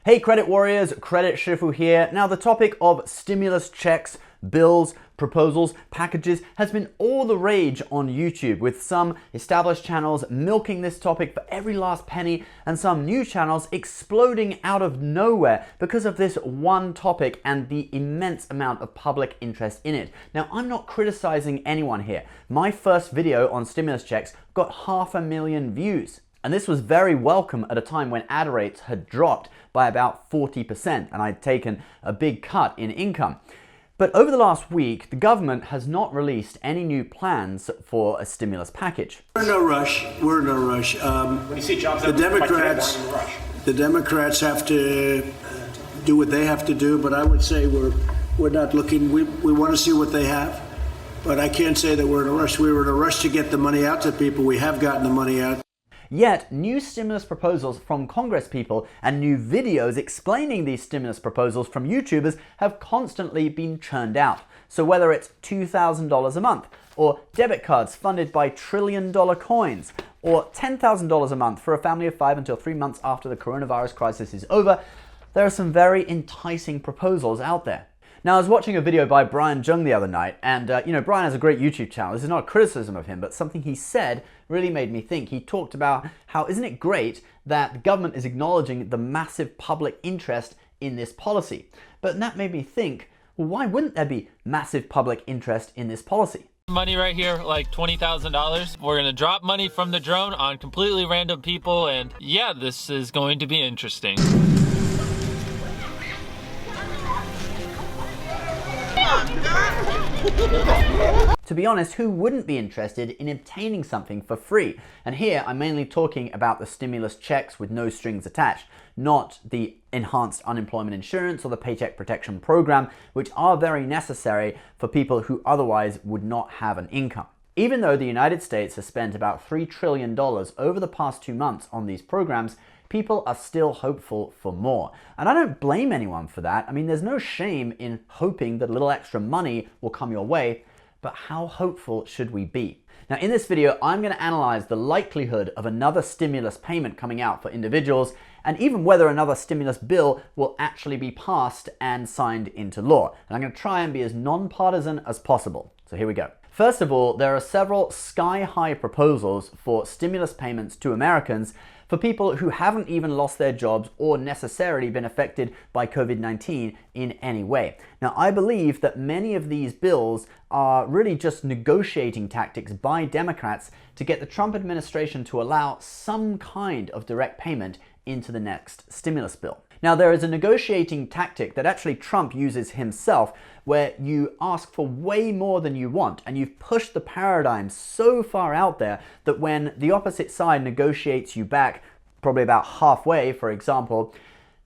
Hey credit warriors, Credit Shifu here. Now the topic of stimulus checks, bills, proposals, packages has been all the rage on YouTube, with some established channels milking this topic for every last penny and some new channels exploding out of nowhere because of this one topic and the immense amount of public interest in it. Now, I'm not criticizing anyone here. My first video on stimulus checks got 500,000 views. And this was very welcome at a time when ad rates had dropped by about 40% and I'd taken a big cut in income. But over the last week, the government has not released any new plans for a stimulus package. We're in no rush. We're in no rush. When you see jobs, the Democrats have to do what they have to do, but I would say we're not looking. We want to see what they have, but I can't say that we're in a rush. We were in a rush to get the money out to people. We have gotten the money out. Yet, new stimulus proposals from Congress people and new videos explaining these stimulus proposals from YouTubers have constantly been churned out. So whether it's $2,000 a month, or debit cards funded by trillion-dollar coins, or $10,000 a month for a family of 5 until 3 months after the coronavirus crisis is over, there are some very enticing proposals out there. Now, I was watching a video by Jung the other night, and Brian has a great YouTube channel. This is not a criticism of him, but something he said really made me think. He talked about how isn't it great that the government is acknowledging the massive public interest in this policy? But that made me think, well, why wouldn't there be massive public interest in this policy? Money right here, like $20,000. We're gonna drop money from the drone on completely random people, and yeah, this is going to be interesting. To be honest, who wouldn't be interested in obtaining something for free? And here I'm mainly talking about the stimulus checks with no strings attached, not the enhanced unemployment insurance or the paycheck protection program, which are very necessary for people who otherwise would not have an income. Even though the United States has spent about $3 trillion over the past 2 months on these programs, people are still hopeful for more. And I don't blame anyone for that. I mean, there's no shame in hoping that a little extra money will come your way, but how hopeful should we be? Now, in this video, I'm going to analyze the likelihood of another stimulus payment coming out for individuals, and even whether another stimulus bill will actually be passed and signed into law. And I'm going to try and be as non-partisan as possible. So here we go. First of all, there are several sky-high proposals for stimulus payments to Americans for people who haven't even lost their jobs or necessarily been affected by COVID-19 in any way. Now, I believe that many of these bills are really just negotiating tactics by Democrats to get the Trump administration to allow some kind of direct payment into the next stimulus bill. Now, there is a negotiating tactic that actually Trump uses himself, where you ask for way more than you want, and you've pushed the paradigm so far out there that when the opposite side negotiates you back, probably about halfway, for example,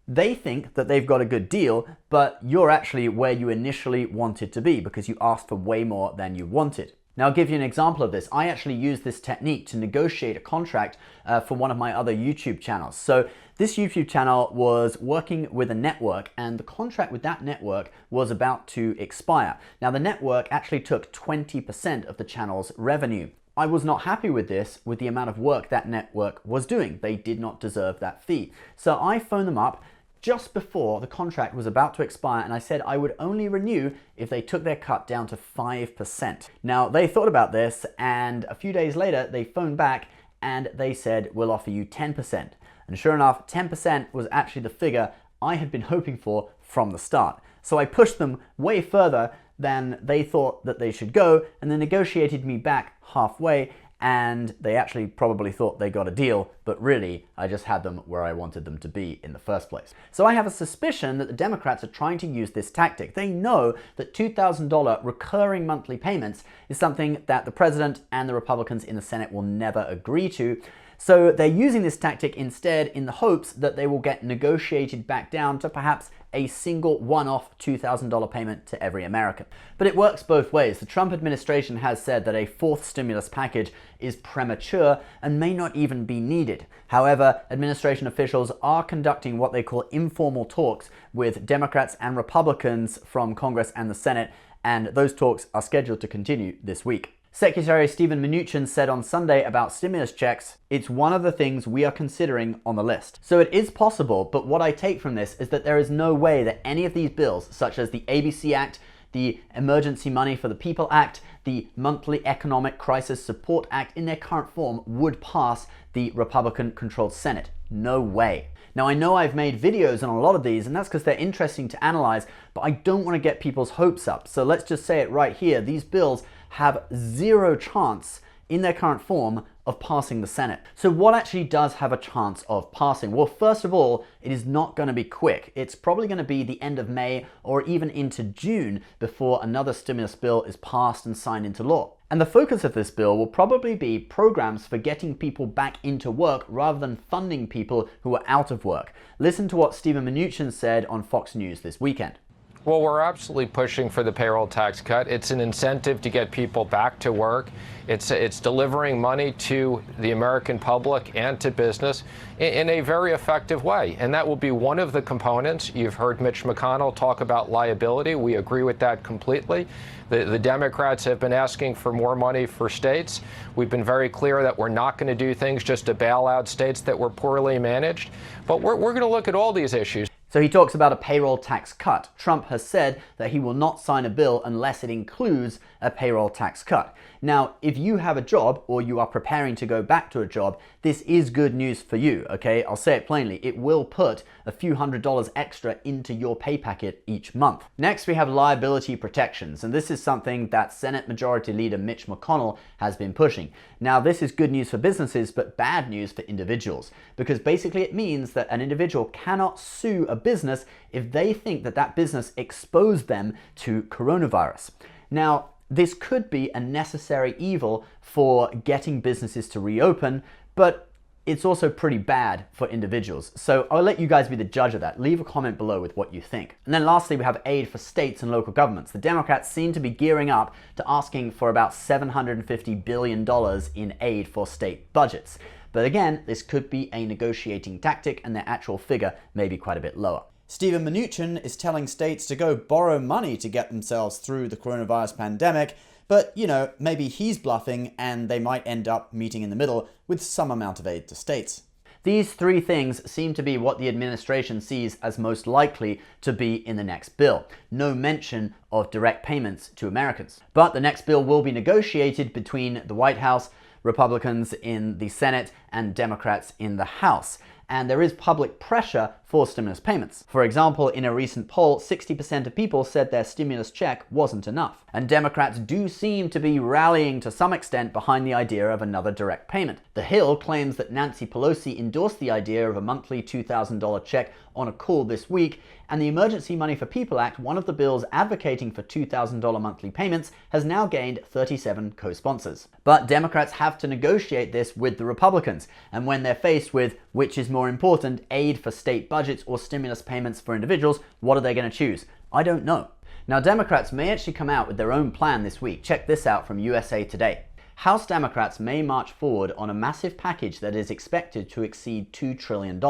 they think that they've got a good deal, but you're actually where you initially wanted to be because you asked for way more than you wanted. Now, I'll give you an example of this. I actually used this technique to negotiate a contract for one of my other YouTube channels. So this YouTube channel was working with a network, and the contract with that network was about to expire. Now, the network actually took 20% of the channel's revenue. I was not happy with this, with the amount of work that network was doing. They did not deserve that fee. So I phoned them up just before the contract was about to expire, and I said I would only renew if they took their cut down to 5%. Now, they thought about this, and a few days later, they phoned back and they said, we'll offer you 10%. And sure enough, 10% was actually the figure I had been hoping for from the start. So I pushed them way further than they thought that they should go, and they negotiated me back halfway, and they actually probably thought they got a deal, but really, I just had them where I wanted them to be in the first place. So I have a suspicion that the Democrats are trying to use this tactic. They know that $2,000 recurring monthly payments is something that the president and the Republicans in the Senate will never agree to. So they're using this tactic instead in the hopes that they will get negotiated back down to perhaps a single one-off $2,000 payment to every American. But it works both ways. The Trump administration has said that a fourth stimulus package is premature and may not even be needed. However, administration officials are conducting what they call informal talks with Democrats and Republicans from Congress and the Senate, and those talks are scheduled to continue this week. Secretary Steven Mnuchin said on Sunday about stimulus checks, "It's one of the things we are considering on the list." So it is possible, but what I take from this is that there is no way that any of these bills, such as the ABC Act, the Emergency Money for the People Act, the Monthly Economic Crisis Support Act in their current form would pass the Republican-controlled Senate. No way. Now, I know I've made videos on a lot of these, and that's because they're interesting to analyze, but I don't want to get people's hopes up. So let's just say it right here. These bills have zero chance in their current form of passing the Senate. So what actually does have a chance of passing? Well, first of all, it is not going to be quick. It's probably going to be the end of May or even into June before another stimulus bill is passed and signed into law. And the focus of this bill will probably be programs for getting people back into work rather than funding people who are out of work. Listen to what Steven Mnuchin said on Fox News this weekend. Well, we're absolutely pushing for the payroll tax cut. It's an incentive to get people back to work. It's delivering money to the American public and to business in a very effective way. And that will be one of the components. You've heard Mitch McConnell talk about liability. We agree with that completely. The Democrats have been asking for more money for states. We've been very clear that we're not going to do things just to bail out states that were poorly managed. But we're going to look at all these issues. So he talks about a payroll tax cut. Trump has said that he will not sign a bill unless it includes a payroll tax cut. Now, if you have a job or you are preparing to go back to a job, this is good news for you, okay? I'll say it plainly. It will put a few $100s extra into your pay packet each month. Next, we have liability protections, and this is something that Senate Majority Leader Mitch McConnell has been pushing. Now, this is good news for businesses, but bad news for individuals, because basically it means that an individual cannot sue a business if they think that that business exposed them to coronavirus. Now, this could be a necessary evil for getting businesses to reopen, but it's also pretty bad for individuals. So I'll let you guys be the judge of that. Leave a comment below with what you think. And then lastly, we have aid for states and local governments. The Democrats seem to be gearing up to asking for about $750 billion in aid for state budgets. But again, this could be a negotiating tactic and their actual figure may be quite a bit lower. Steven Mnuchin is telling states to go borrow money to get themselves through the coronavirus pandemic, but, you know, maybe he's bluffing and they might end up meeting in the middle with some amount of aid to states. These three things seem to be what the administration sees as most likely to be in the next bill. No mention of direct payments to Americans. But the next bill will be negotiated between the White House, Republicans in the Senate, and Democrats in the House. And there is public pressure for stimulus payments. For example, in a recent poll, 60% of people said their stimulus check wasn't enough. And Democrats do seem to be rallying to some extent behind the idea of another direct payment. The Hill claims that Nancy Pelosi endorsed the idea of a monthly $2,000 check on a call this week, and the Emergency Money for People Act, one of the bills advocating for $2,000 monthly payments, has now gained 37 co-sponsors. But Democrats have to negotiate this with the Republicans, and when they're faced with which is more important, aid for state budgets or stimulus payments for individuals, what are they going to choose? I don't know. Now, Democrats may actually come out with their own plan this week. Check this out from USA Today. House Democrats may march forward on a massive package that is expected to exceed $2 trillion,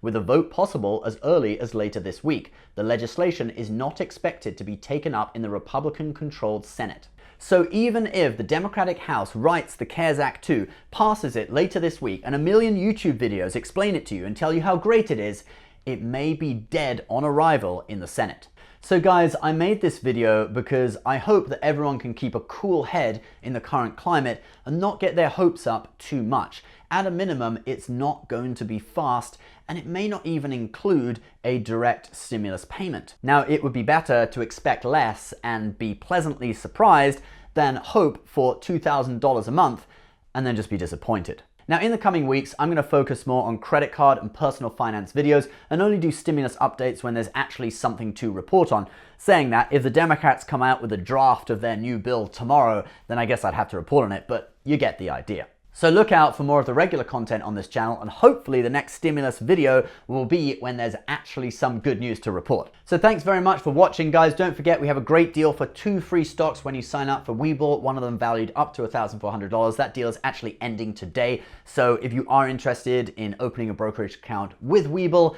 with a vote possible as early as later this week. The legislation is not expected to be taken up in the Republican-controlled Senate. So even if the Democratic House writes the CARES Act 2, passes it later this week, and a million YouTube videos explain it to you and tell you how great it is, it may be dead on arrival in the Senate. So guys, I made this video because I hope that everyone can keep a cool head in the current climate and not get their hopes up too much. At a minimum, it's not going to be fast, and it may not even include a direct stimulus payment. Now, it would be better to expect less and be pleasantly surprised than hope for $2,000 a month and then just be disappointed. Now, in the coming weeks, I'm going to focus more on credit card and personal finance videos and only do stimulus updates when there's actually something to report on. Saying that, if the Democrats come out with a draft of their new bill tomorrow, then I guess I'd have to report on it, but you get the idea. So look out for more of the regular content on this channel, and hopefully the next stimulus video will be when there's actually some good news to report. So thanks very much for watching, guys. Don't forget we have a great deal for 2 free stocks when you sign up for Webull, one of them valued up to $1,400. That deal is actually ending today. So if you are interested in opening a brokerage account with Webull,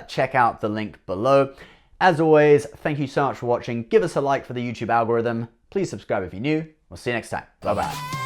check out the link below. As always, thank you so much for watching. Give us a like for the YouTube algorithm. Please subscribe if you're new, We'll see you next time. Bye-bye.